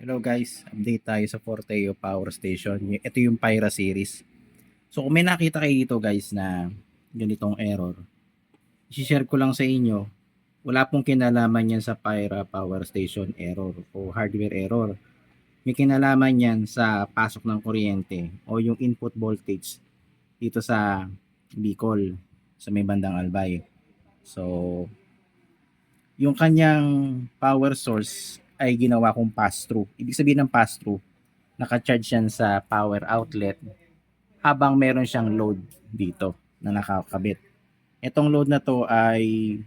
Hello guys, update tayo sa Forteo Power Station. Ito yung Pyra series. So kung may nakita kayo dito guys na ganitong error, i-share ko lang sa inyo, wala pong kinalaman yan sa Pyra Power Station error o hardware error. May kinalaman yan sa pasok ng kuryente o yung input voltage dito sa Bicol, sa may bandang Albay. So yung kanyang power source ay ginawa kong pass-through. Ibig sabihin ng pass-through, naka-charge yan sa power outlet habang meron siyang load dito na nakakabit. Itong load na to ay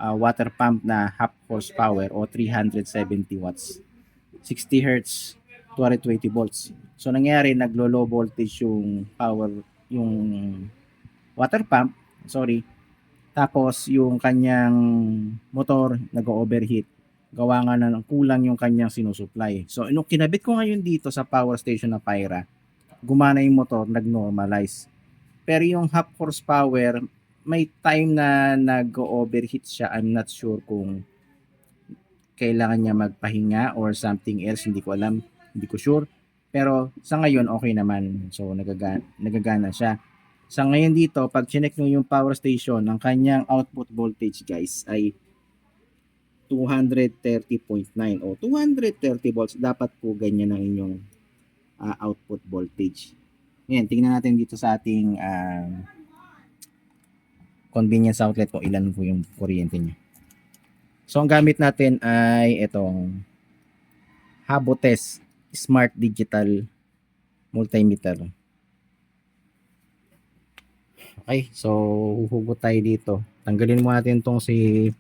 water pump na half horsepower o 370 watts. 60 Hz, 220 volts. So nangyari, naglo-low voltage yung power, yung water pump, sorry. Tapos yung kanyang motor nag-overheat. Gawa nga na ng kulang yung kanyang sinusupply. So nung kinabit ko ngayon dito sa power station na Pyra, gumana yung motor, nag-normalize. Pero yung half horsepower, may time na nag-overheat siya. I'm not sure kung kailangan niya magpahinga or something else, hindi ko alam, hindi ko sure. Pero sa ngayon okay naman. So nagagana siya. Sa ngayon dito, pag chinek nyo yung power station, ang kanyang output voltage guys ay 230.9 o 230 volts. Dapat po ganyan ang inyong output voltage. Ngayon, tingnan natin dito sa ating convenience outlet kung ilan po yung kuryente niya. So, ang gamit natin ay itong Habotest Smart Digital Multimeter. Okay, so huhugot tayo dito. Tanggalin mo natin itong si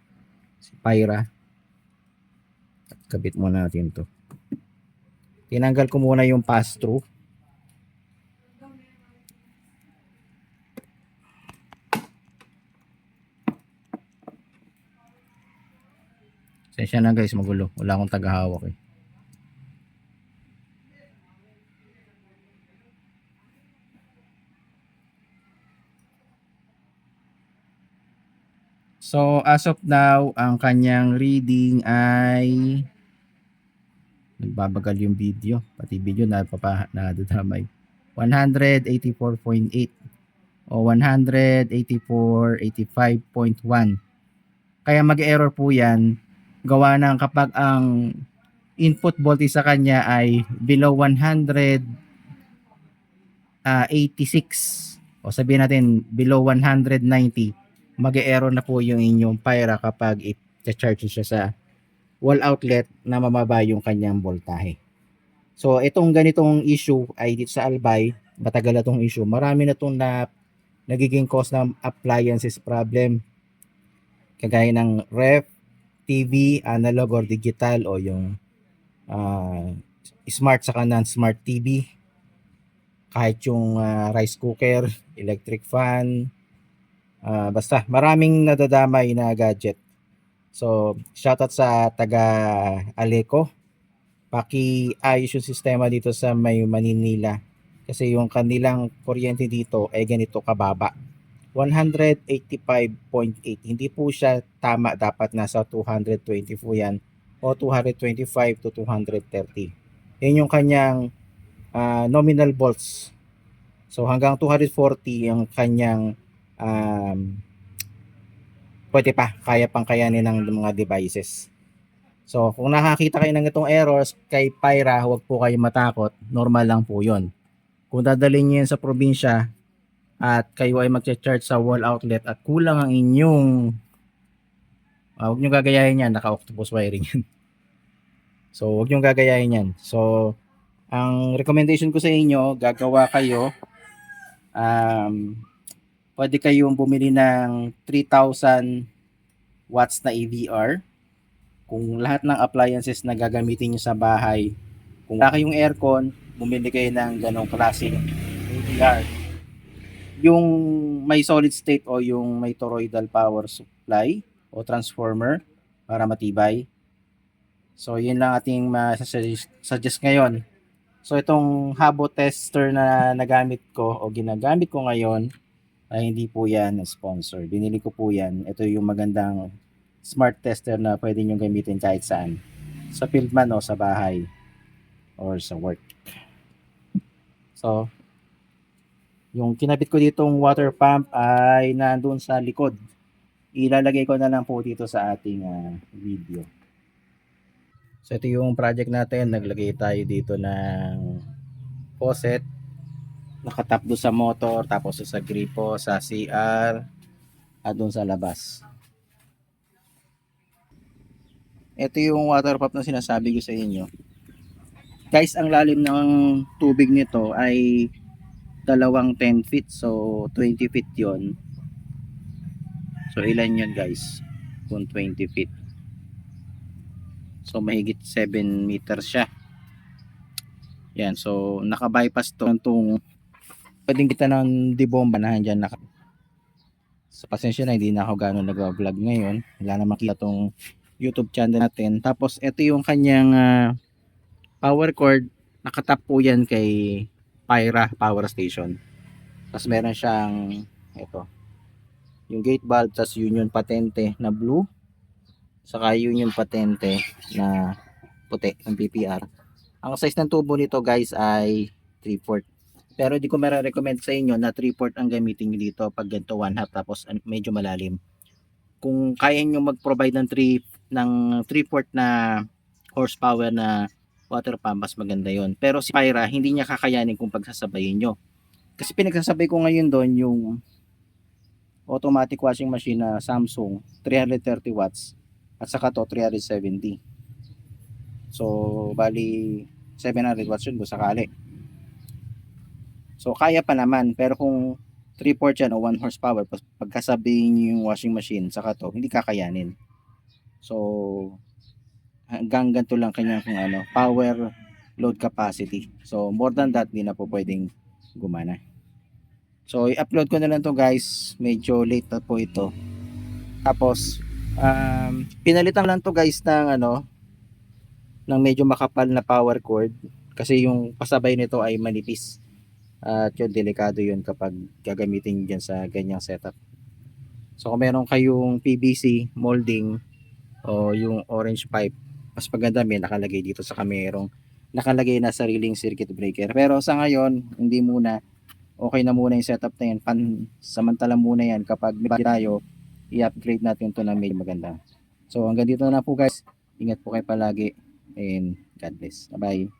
Pyra. At kabit muna natin to. Tinanggal ko muna yung pass-through. Sensya na guys, magulo. Wala akong tagahawak eh. So, as of now, ang kanyang reading ay nagbabagal yung video. Pati video nadadamay. 184.8 o 184.85.1. Kaya mag-error po yan. Gawa ng kapag ang input voltage sa kanya ay below 186 o sabihin natin below 190, mag-error na po yung inyong Pyra kapag i-charge siya sa wall outlet na mababa yung kanyang voltahe. So itong ganitong issue ay dito sa Albay, matagal na itong issue. Marami na itong nagiging cause ng appliances problem. Kagaya ng ref, TV, analog or digital o yung smart saka non-smart TV. Kahit yung rice cooker, electric fan, basta maraming nadadamay na gadget. So, shoutout sa taga Aleco. Paki-ayos yung sistema dito sa may Maninila. Kasi yung kanilang kuryente dito ay ganito kababa. 185.8. Hindi po siya tama. Dapat nasa 220 po yan. O 225 to 230. Yan yung kanyang nominal volts. So hanggang 240 yung kanyang pwede pa, kaya pang kayanin ng mga devices. So kung nakakita kayo ng itong errors kay Pyra, huwag po kayo matakot, normal lang po yon. Kung dadalhin niyo yan sa probinsya at kayo ay magcha-charge sa wall outlet at kulang ang inyong huwag nyo gagayahin yan, naka-octopus wiring yan. So huwag nyo gagayahin yan. So ang recommendation ko sa inyo, gagawa kayo pwede kayong bumili ng 3,000 watts na EVR. Kung lahat ng appliances na gagamitin nyo sa bahay, kung wala kayong aircon, bumili kayo ng ganong klaseng EVR. Yung may solid state o yung may toroidal power supply o transformer para matibay. So yun lang ating suggest ngayon. So itong Habo tester na nagamit ko o ginagamit ko ngayon ay hindi po yan sponsor. Binili ko po yan. Ito yung magandang smart tester na pwede nyo gamitin kahit saan. Sa field man o sa bahay. or sa work. So, yung kinabit ko ditong water pump ay nandun sa likod. Ilalagay ko na lang po dito sa ating video. So ito yung project natin, naglagay tayo dito ng faucet, nakatap doon sa motor, tapos sa gripo, sa CR, at doon sa labas. Ito yung water pump na sinasabi ko sa inyo. Guys, ang lalim ng tubig nito ay dalawang 10 feet, so 20 feet yon. So ilan yun guys? Kung 20 feet. So mahigit 7 meters siya. Yan, so naka-bypass to itong pwedeng kita ng dibomba na dyan naka. So pasensya na, hindi na ako gano'n nag-vlog ngayon. Wala na makita tong YouTube channel natin. Tapos ito yung kanyang power cord. Nakatap po yan kay Pyra Power Station. Tapos meron siyang ito, yung gate valve, tapos union patente na blue, saka union patente na puti ng PPR. Ang size ng tubo nito guys ay 3/4. Pero di ko recommend sa inyo na 3/4 ang gamitin nyo dito pag ganito 1/2 tapos medyo malalim. Kung kaya nyo mag-provide ng 3/4 na horsepower na water pump, mas maganda yon. Pero si Pyra, hindi niya kakayanin kung pagsasabayin nyo. Kasi pinagsasabay ko ngayon doon yung automatic washing machine na Samsung 330 watts at saka to 370. So bali 700 watts yun kung sakali. So kaya pa naman, pero kung 3/4 yan o 1 horsepower pagkasabihin nyo yung washing machine saka to, hindi kakayanin. So hanggang ganito lang kanyang power load capacity. So more than that, hindi na po pwedeng gumana. So i-upload ko na lang to guys, medyo late na po ito. Tapos pinalitan lang to guys ng ng medyo makapal na power cord kasi yung pasabay nito ay manipis. At yun, delikado yun kapag gagamitin dyan sa ganyang setup. So kung meron kayong PVC molding o yung orange pipe, mas maganda may nakalagay dito sa kamerong nakalagay na sariling circuit breaker. Pero sa ngayon, hindi muna, okay na muna yung setup na yan. Samantala muna yan, kapag may tayo, i-upgrade natin to na medyo maganda. So hanggang dito na po guys, ingat po kayo palagi and God bless. Bye bye.